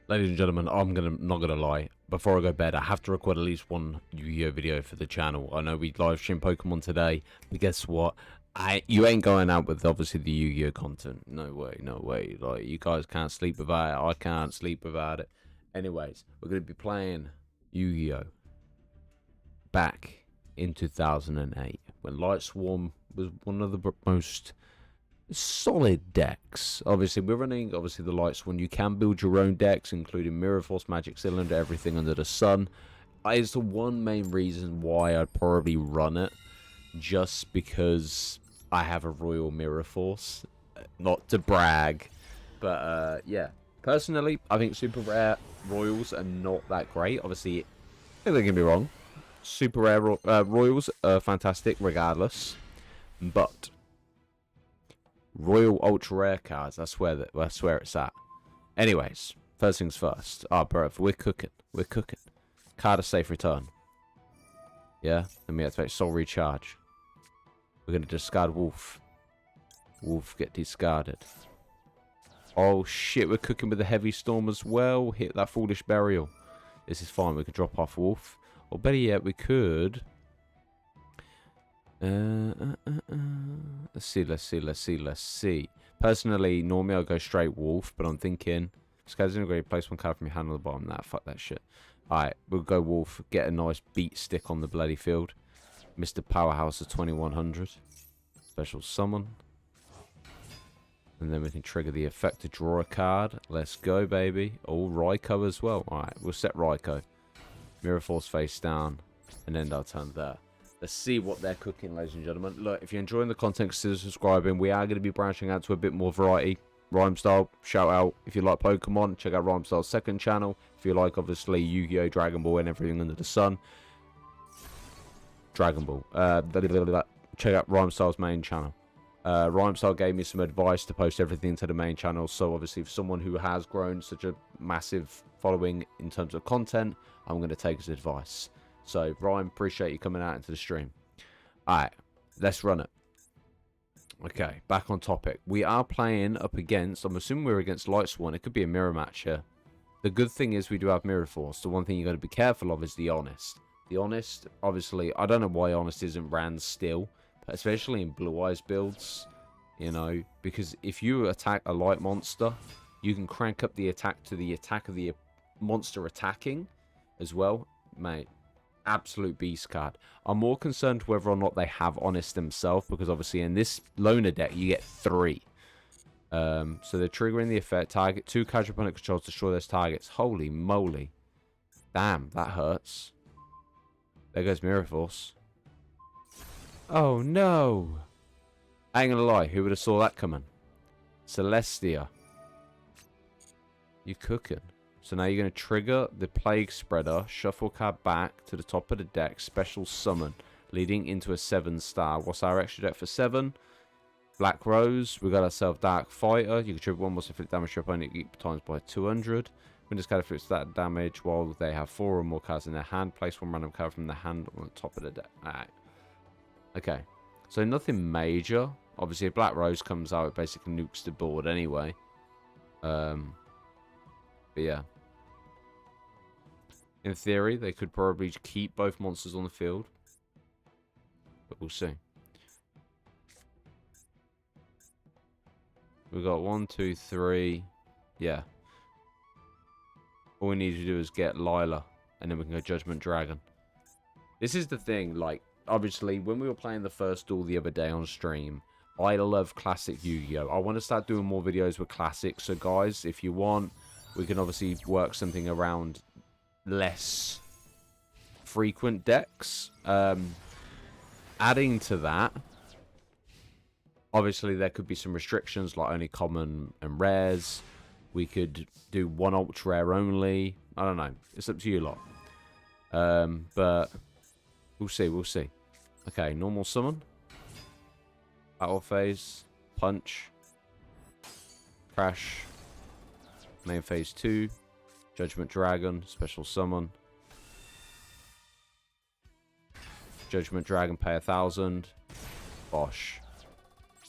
Ladies and gentlemen, not gonna lie. Before I go to bed, I have to record at least one Yu-Gi-Oh video for the channel. I know we live stream Pokemon today, but guess what? You ain't going out with obviously the Yu-Gi-Oh content. No way, no way. Like, you guys can't sleep without it. I can't sleep without it. Anyways, we're gonna be playing Yu-Gi-Oh back in 2008 when Lightsworn was one of the most solid decks. Obviously, we're running the Lightsworn. You can build your own decks, including Mirror Force, Magic Cylinder, everything under the sun. Is the one main reason why I'd probably run it, just because I have a Royal Mirror Force. Not to brag, but yeah. Personally, I think super rare Royals are not that great. Obviously, don't get me wrong, super rare Royals are fantastic regardless, but Royal Ultra Rare cards, that's where it's at. Anyways, first things first. Bro, we're cooking. We're cooking. Card of safe return. Yeah, let me activate Soul Recharge. We're going to discard Wolf. Wolf get discarded. Oh shit, we're cooking with the Heavy Storm as well. Hit that Foolish Burial. This is fine, we could drop off Wolf. Or better yet, we could... Let's see. Personally, normally I'll go straight Wolf, but I'm thinking... Discard integrate, place one card from your hand on the bottom. Nah, fuck that shit. Alright, we'll go Wolf, get a nice beat stick on the bloody field. Mr. Powerhouse of 2100. Special summon. And then we can trigger the effect to draw a card. Let's go, baby. Oh, Raikou as well. Alright, we'll set Raikou. Mirror Force face down. And end our turn there. Let's see what they're cooking, ladies and gentlemen. Look, if you're enjoying the content, consider subscribing. We are going to be branching out to a bit more variety. Rhyme Style, shout out. If you like Pokemon, check out Rhyme Style's second channel. If you like, obviously, Yu-Gi-Oh!, Dragon Ball, and everything under the sun. Dragon Ball. Check out Rhyme Style's main channel. Rhyme Style gave me some advice to post everything to the main channel. So, obviously, for someone who has grown such a massive following in terms of content, I'm going to take his advice. So, Ryan, appreciate you coming out into the stream. Alright, let's run it. Okay, back on topic. We are playing up against, I'm assuming we're against Lightsworn. It could be a mirror match here. The good thing is we do have Mirror Force. The one thing you got to be careful of is the Honest. The Honest, obviously, I don't know why Honest isn't ran still, but especially in Blue Eyes builds, you know, because if you attack a light monster, you can crank up the attack to the attack of the monster attacking as well, mate. Absolute beast card. I'm more concerned whether or not they have Honest themselves, because obviously in this loner deck you get 3. So they're triggering the effect. Target 2 cards your opponent controls, destroy those targets. Holy moly. Damn, that hurts. There goes Mirror Force. Oh no. I ain't gonna lie, who would have saw that coming? Celestia. You cooking. So now you're going to trigger the Plague Spreader, shuffle card back to the top of the deck, special summon, leading into a 7-star. What's our extra deck for 7? Black Rose. We got ourselves Dark Fighter. You can trigger 1 monster inflict damage to your opponent times by 200. When this card inflicts that damage while they have 4 or more cards in their hand, place 1 random card from the hand on the top of the deck. Alright. Okay. So nothing major. Obviously, if Black Rose comes out, it basically nukes the board anyway. But yeah. In theory, they could probably keep both monsters on the field. But we'll see. We've got 1, 2, 3. Yeah. All we need to do is get Lila. And then we can go Judgment Dragon. This is the thing. Like, obviously, when we were playing the first duel the other day on stream, I love classic Yu-Gi-Oh! I want to start doing more videos with classics. So, guys, if you want, we can obviously work something around less frequent decks. Adding to that, obviously there could be some restrictions like only common and rares. We could do 1 ultra rare only. I don't know, it's up to you lot. But we'll see. Okay, normal summon, battle phase, punch, crash, main phase 2, Judgment Dragon, special summon. Judgment Dragon, pay 1,000. Bosh.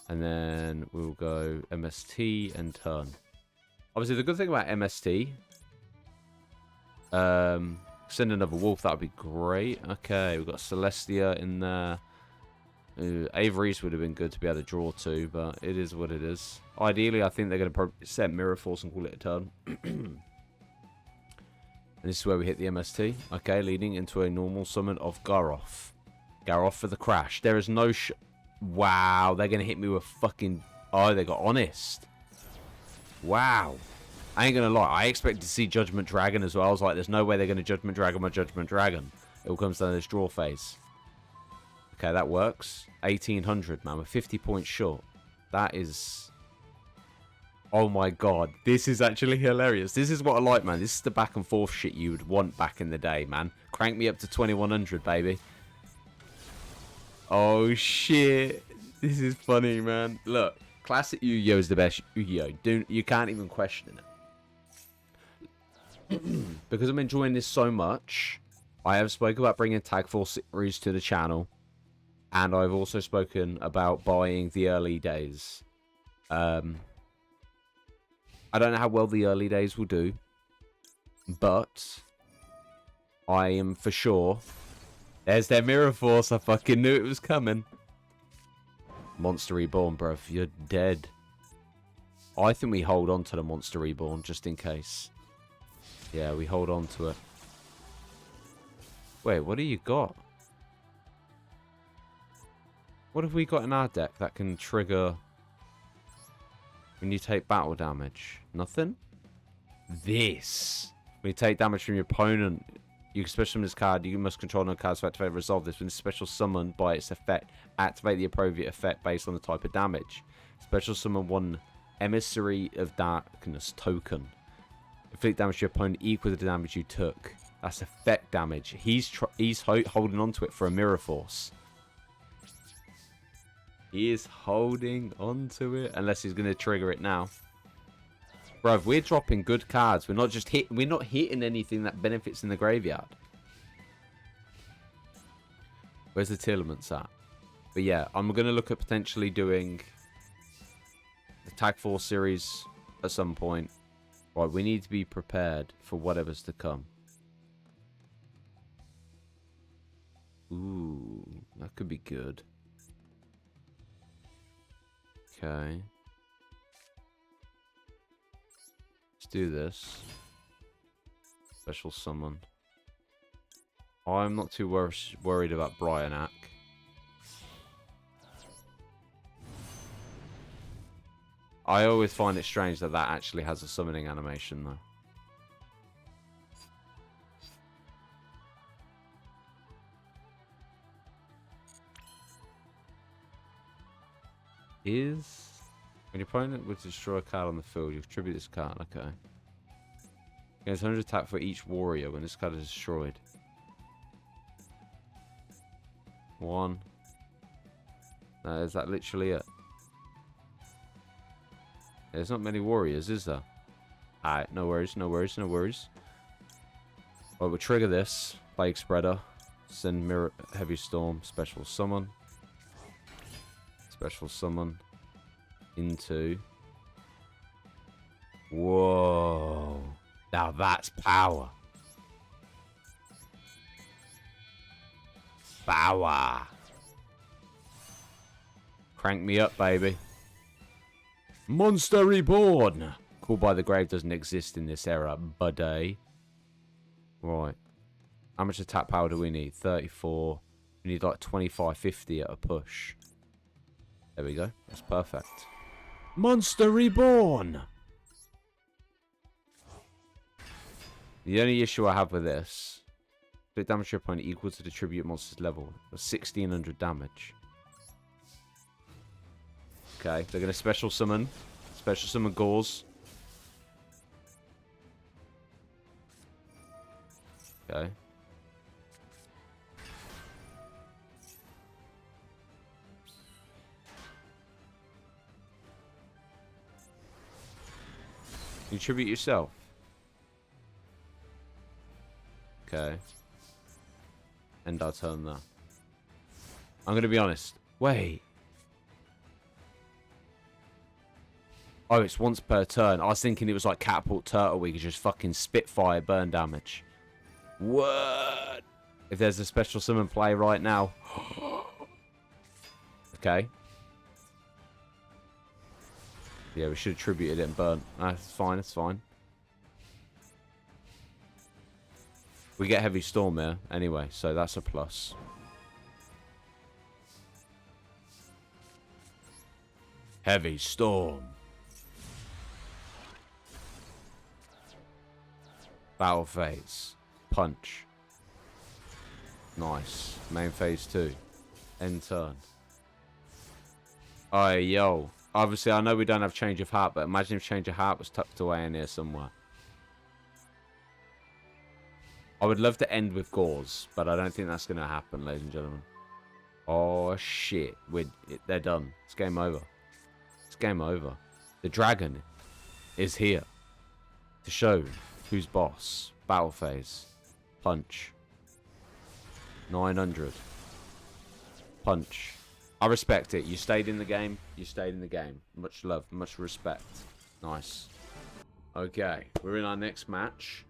And then we'll go MST and turn. Obviously, the good thing about MST Send another wolf. That would be great. Okay, we've got Celestia in there. Ooh, Avery's would have been good to be able to draw to, but it is what it is. Ideally, I think they're going to set Mirror Force and call it a turn. And this is where we hit the MST. Okay, leading into a normal summon of Garoth. Garoth for the crash. There is no Wow, they're going to hit me with fucking... Oh, they got honest. Wow. I ain't going to lie. I expected to see Judgment Dragon as well. I was like, there's no way they're going to Judgment Dragon my Judgment Dragon. It all comes down to this draw phase. Okay, that works. 1800, man. We're 50 points short. That is... Oh my god. This is actually hilarious. This is what I like, man. This is the back and forth shit you would want back in the day, man. Crank me up to 2100, baby. Oh, shit. This is funny, man. Look. Classic Yu-Gi-Oh! Is the best Yu-Gi-Oh! You can't even question it. Because I'm enjoying this so much, I have spoken about bringing Tag Force series to the channel. And I've also spoken about buying the early days. I don't know how well the early days will do. But I am for sure. There's their Mirror Force. I fucking knew it was coming. Monster Reborn, bruv. You're dead. I think we hold on to the Monster Reborn just in case. Yeah, we hold on to it. Wait, what do you got? What have we got in our deck that can trigger when you take battle damage? Nothing? This. When you take damage from your opponent, you can special summon this card. You must control no cards to activate and resolve this. When it's special summoned by its effect, activate the appropriate effect based on the type of damage. Special summon one Emissary of Darkness token. Inflict damage to your opponent equal to the damage you took. That's effect damage. He's holding on to it for a Mirror Force. He is holding on to it unless he's going to trigger it now. Bruv, we're dropping good cards. We're not just we're not hitting anything that benefits in the graveyard. Where's the Tillaments at? But yeah, I'm going to look at potentially doing the Tag Force series at some point. Right, we need to be prepared for whatever's to come. Ooh, that could be good. Okay. Let's do this. Special summon. I'm not too worried about Bryanak. I always find it strange that that actually has a summoning animation, though. When your opponent would destroy a card on the field, you contribute this card. Okay. Gains 100 attack for each warrior when this card is destroyed. 1. Is that literally it? There's not many warriors, is there? Alright, no worries, no worries, no worries. Well, we'll trigger this. Plague Spreader. Send Mirror Heavy Storm. Special Summon. Special Summon. Into... Whoa. Now that's power. Power. Crank me up, baby. Monster Reborn. Called by the Grave doesn't exist in this era, buddy. Right. How much attack power do we need? 34. We need like 25, 50 at a push. There we go. That's perfect. Monster Reborn. The only issue I have with this, inflict damage to your opponent equal to the tribute monster's level. 1600 damage. Okay, they're going to special summon. Special summon Gauze. Okay. You tribute yourself. Okay. End our turn there. I'm going to be honest. Wait. Oh, it's once per turn. I was thinking it was like Catapult Turtle. We could just fucking Spitfire burn damage. What? If there's a special summon play right now. Okay. Yeah, we should have tributed it and burnt. That's fine, that's fine. We get Heavy Storm here anyway, so that's a plus. Heavy Storm. Battle phase. Punch. Nice. Main phase 2. End turn. Alright, yo. Obviously, I know we don't have Change of Heart, but imagine if Change of Heart was tucked away in here somewhere. I would love to end with Gauze, but I don't think that's going to happen, ladies and gentlemen. Oh, shit. They're done. It's game over. It's game over. The dragon is here to show who's boss. Battle phase. Punch. 900. Punch. I respect it. You stayed in the game. You stayed in the game. Much love. Much respect. Nice. Okay. We're in our next match.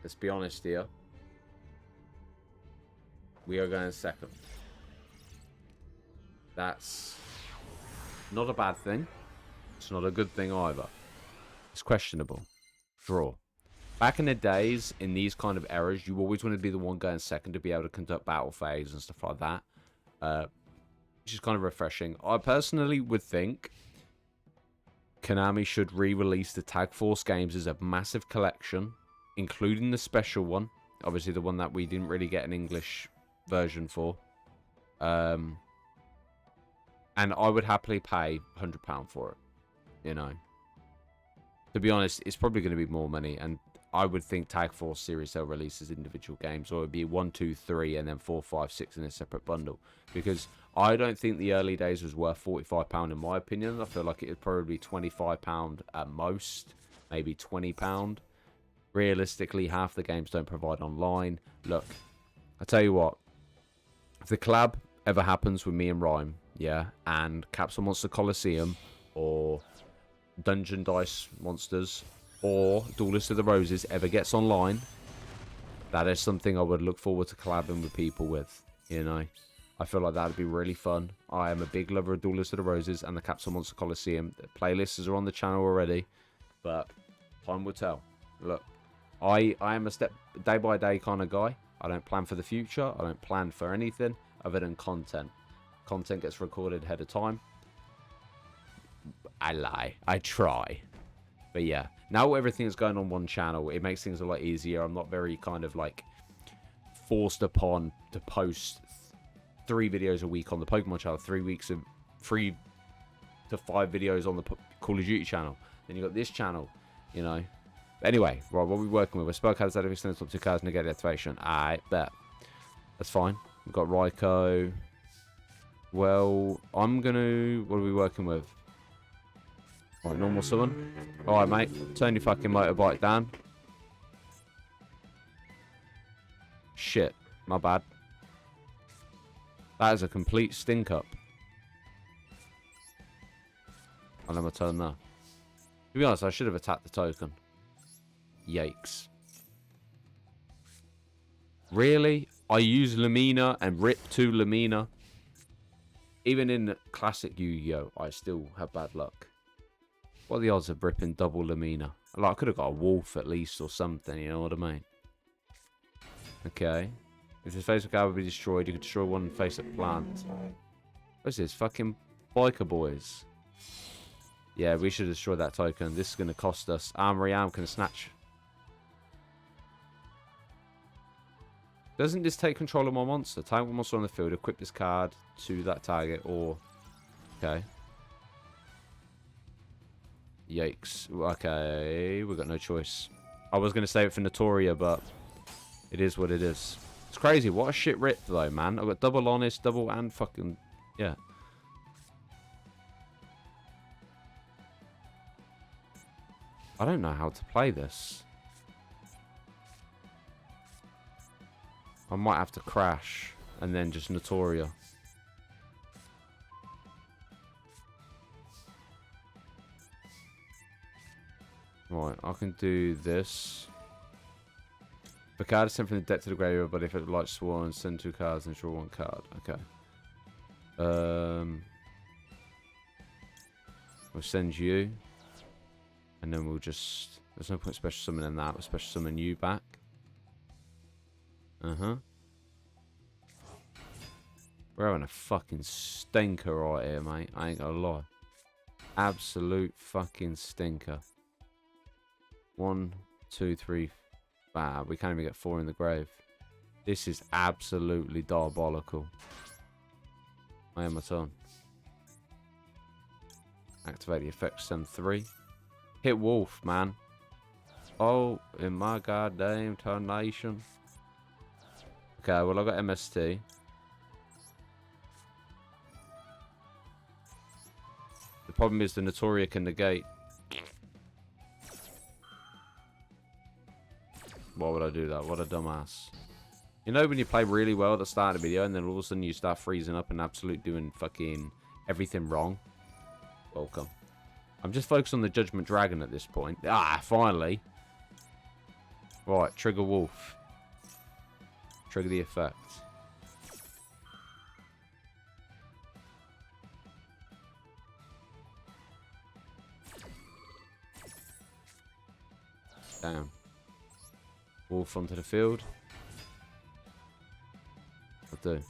Let's be honest here. We are going second. That's not a bad thing. It's not a good thing either. It's questionable. Draw. Back in the days, in these kind of eras, you always want to be the one going second to be able to conduct battle phase and stuff like that. Which is kind of refreshing. I personally would think Konami should re-release the Tag Force games as a massive collection, including the special one. Obviously, the one that we didn't really get an English version for. And I would happily pay £100 for it. You know. To be honest, it's probably going to be more money. And I would think Tag Force Series they'll release as individual games, or it would be 1, 2, 3, and then 4, 5, 6 in a separate bundle. Because I don't think the early days was worth £45 in my opinion. I feel like it would probably be £25 at most, maybe £20. Realistically, half the games don't provide online. Look, I tell you what, if the collab ever happens with me and Rhyme, yeah, and Capsule Monster Coliseum, or Dungeon Dice Monsters, or Duelist of the Roses ever gets online, that is something I would look forward to collabing with people with, you know. I feel like that would be really fun. I am a big lover of Duelist of the Roses and the Capsule Monster Coliseum. The playlists are on the channel already, but time will tell. Look, I am a step day by day kind of guy. I don't plan for the future. I don't plan for anything other than content. Content gets recorded ahead of time. I lie. I try. But yeah, now everything's going on one channel, it makes things a lot easier. I'm not very kind of like forced upon to post 3 videos a week on the Pokemon channel, 3 weeks of 3 to 5 videos on the Call of Duty channel. Then you got this channel, you know. But anyway, right, what are we working with? We're spell cards out of extended up to cards negate activation. I bet. That's fine. We've got Raikou. Well, I'm gonna. What are we working with? Right, normal summon. Alright, mate. Turn your fucking motorbike down. Shit. My bad. That is a complete stink up. I'll let my turn now. To be honest, I should have attacked the token. Yikes. Really? I use Lumina and rip 2 Lumina. Even in classic Yu-Gi-Oh! I still have bad luck. What are the odds of ripping double Lumina? Like, I could have got a wolf at least or something, you know what I mean? Okay. If the face of card would be destroyed, you could destroy one face of plant. What's this? Fucking biker boys. Yeah, we should destroy that token. This is going to cost us. Armory Arm can snatch. Doesn't this take control of my monster? Target one monster on the field, equip this card to that target, or... Okay. Yikes. Okay, we've got no choice. I was going to save it for Notoria, but it is what it is. It's crazy. What a shit rip, though, man. I've got double honest, double and fucking... Yeah. I don't know how to play this. I might have to crash and then just Notoria. Right, I can do this. The card is sent from the deck to the graveyard, but if it Lightsworn, send 2 cards and draw 1 card. Okay. We'll send you. And then we'll just... There's no point special summoning that. We'll special summon you back. Uh-huh. We're having a fucking stinker right here, mate. I ain't gonna lie. Absolute fucking stinker. 1, 2, 3... Ah, we can't even get 4 in the grave. This is absolutely diabolical. I am my turn. Activate the effect, send 3. Hit Wolf, man. Oh, in my goddamn tarnation. Okay, well, I got MST. The problem is the Notoria can negate. Why would I do that? What a dumbass. You know when you play really well at the start of the video and then all of a sudden you start freezing up and absolute doing fucking everything wrong? Welcome. I'm just focused on the Judgment Dragon at this point. Ah, finally. Right, trigger Wolf. Trigger the effect. Damn. Wolf onto the field. I do.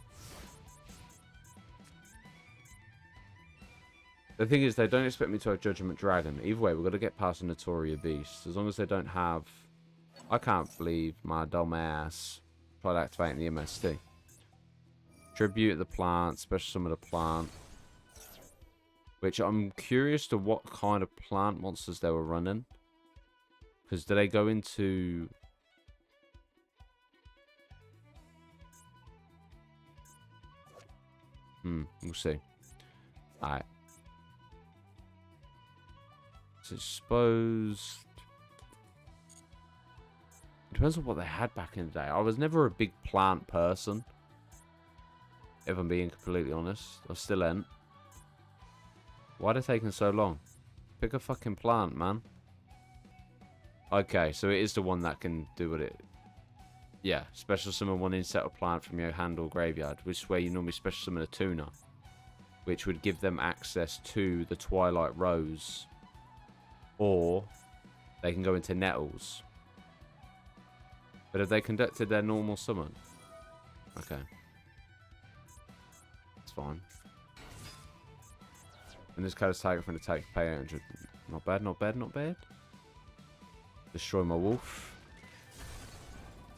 The thing is, they don't expect me to have Judgment Dragon. Either way, we've got to get past the Notoria Beast. As long as they don't have... I can't believe my dumb ass tried activating the MST. Tribute the plant, special summon the plant. Which I'm curious to what kind of plant monsters they were running. Because do they go into... we'll see. Alright. So I suppose... It depends on what they had back in the day. I was never a big plant person. If I'm being completely honest. I still ain't. Why are they taking so long? Pick a fucking plant, man. Okay, so it is the one that can do what it... Yeah, special summon 1 insect or plant from your hand or graveyard, which is where you normally special summon a tuner, which would give them access to the Twilight Rose, or they can go into Nettles. But have they conducted their normal summon? Okay. It's fine. And this card is target from an attack, pay 800. Not bad, not bad, not bad. Destroy my wolf.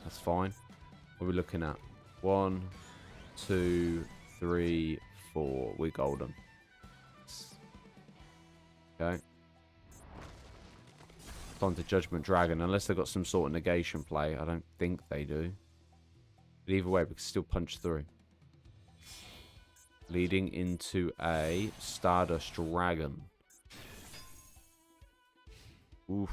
That's fine. What are we looking at? 1, 2, 3, 4. We're golden. Okay. On to Judgment Dragon. Unless they've got some sort of negation play. I don't think they do. But either way, we can still punch through. Leading into a Stardust Dragon. Oof.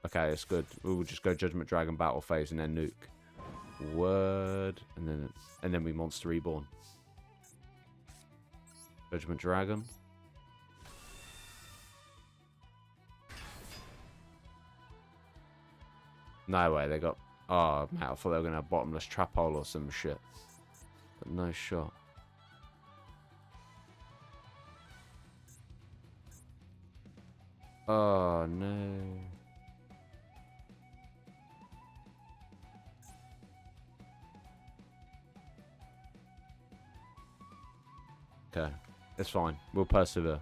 Okay, it's good. We'll just go Judgment Dragon battle phase and then nuke. Word. And then we Monster Reborn. Judgment Dragon. No way, they got... Oh, man, I thought they were going to have Bottomless Trap Hole or some shit. But no shot. Oh, no. Okay, it's fine. We'll persevere.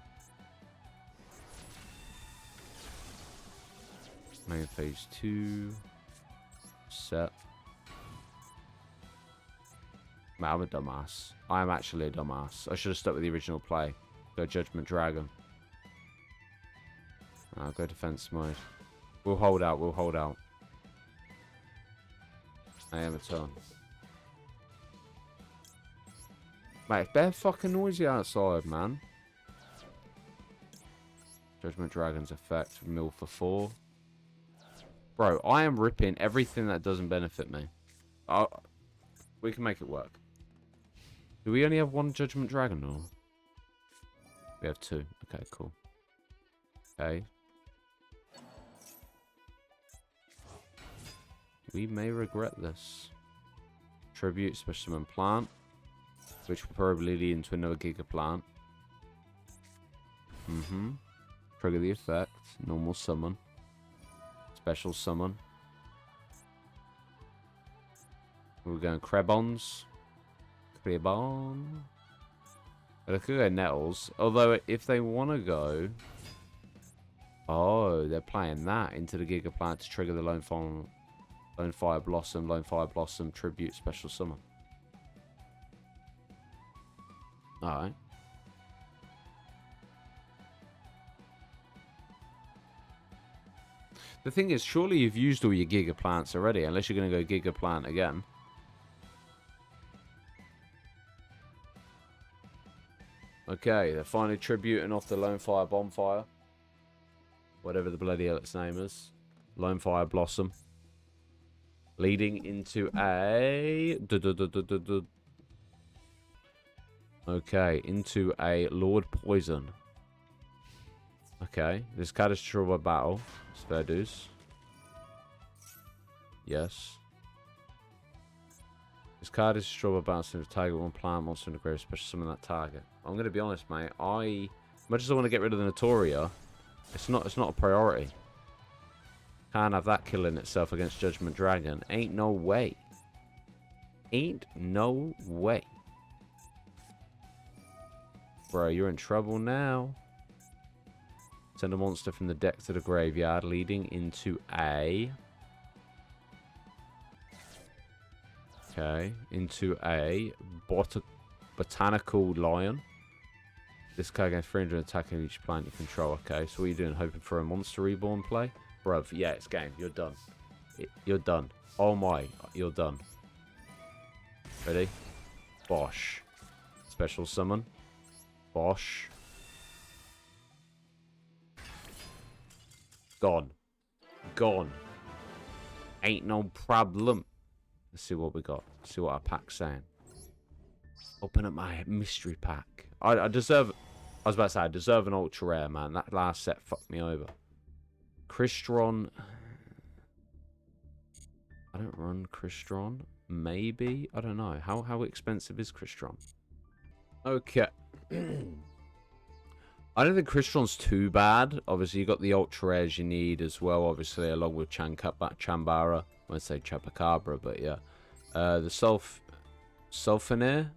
Main phase 2. Set. Man, I'm a dumbass. I am actually a dumbass. I should have stuck with the original play. Go Judgment Dragon. I'll go defense mode. We'll hold out, we'll hold out. I am a turn. Mate, it's bare fucking noisy outside, man. Judgment Dragon's effect. Mill for 4. Bro, I am ripping everything that doesn't benefit me. We can make it work. Do we only have 1 Judgment Dragon, or? We have 2. Okay, cool. Okay. We may regret this. Tribute, special summon plant. Which will probably lead into another Giga plant. Trigger the effect. Normal summon. Special summon. We're going Krebons. Krebon. But I could go Nettles. Although, if they want to go... Oh, they're playing that into the Giga plant to trigger the Lone Fire Blossom, Tribute, Special Summon. Alright. The thing is, surely you've used all your Giga plants already, unless you're going to go Giga plant again. Okay, they're finally tributing off the Lone Fire Bonfire. Whatever the bloody hell its name is. Lone Fire Blossom. Leading into a... Okay, into a Lord Poison. Okay, this card is destroyed by battle. Spare dues. Yes. This card is destroyed by battle, so target one plant monster in the grave, special summon that target. I'm gonna be honest, mate. Much as I want to get rid of the Notoria, it's not a priority. Can't have that killing itself against Judgment Dragon. Ain't no way. Ain't no way. Bro, you're in trouble now. Send a monster from the deck to the graveyard, leading into a... Okay, into a Botanical Lion. This card gains 300 attack on each plant you control. Okay, so what are you doing? Hoping for a monster reborn play? Bruv, yeah, it's game. You're done. You're done. Oh my, you're done. Ready? Bosh. Special summon. Bosh. Gone. Gone. Ain't no problem. Let's see what we got. Let's see what our pack's saying. Open up my mystery pack. I deserve... I was about to say, I deserve an ultra rare, man. That last set fucked me over. Crystron. I don't run Crystron. Maybe? I don't know. How expensive is Crystron? Okay. I don't think Crystron's too bad. Obviously, you got the ultra rares you need as well, obviously, along with Chambara. I won't say Chupacabra, but yeah. The Sulfenir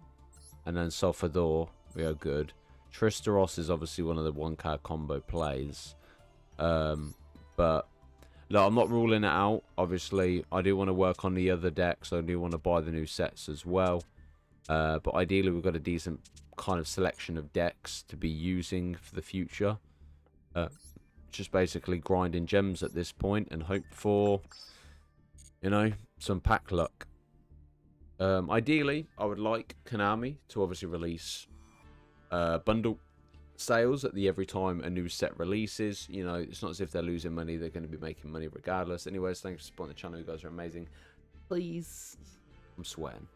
and then Sulfador, we are good. Tristeros is obviously one of the one-card combo plays. But look, I'm not ruling it out. Obviously, I do want to work on the other decks. I do want to buy the new sets as well. But ideally, we've got a decent kind of selection of decks to be using for the future. Just basically grinding gems at this point and hope for, you know, some pack luck. Ideally, I would like Konami to obviously release bundle sales at the every time a new set releases. You know, it's not as if they're losing money. They're going to be making money regardless. Anyways, thanks for supporting the channel. You guys are amazing. Please. I'm sweating.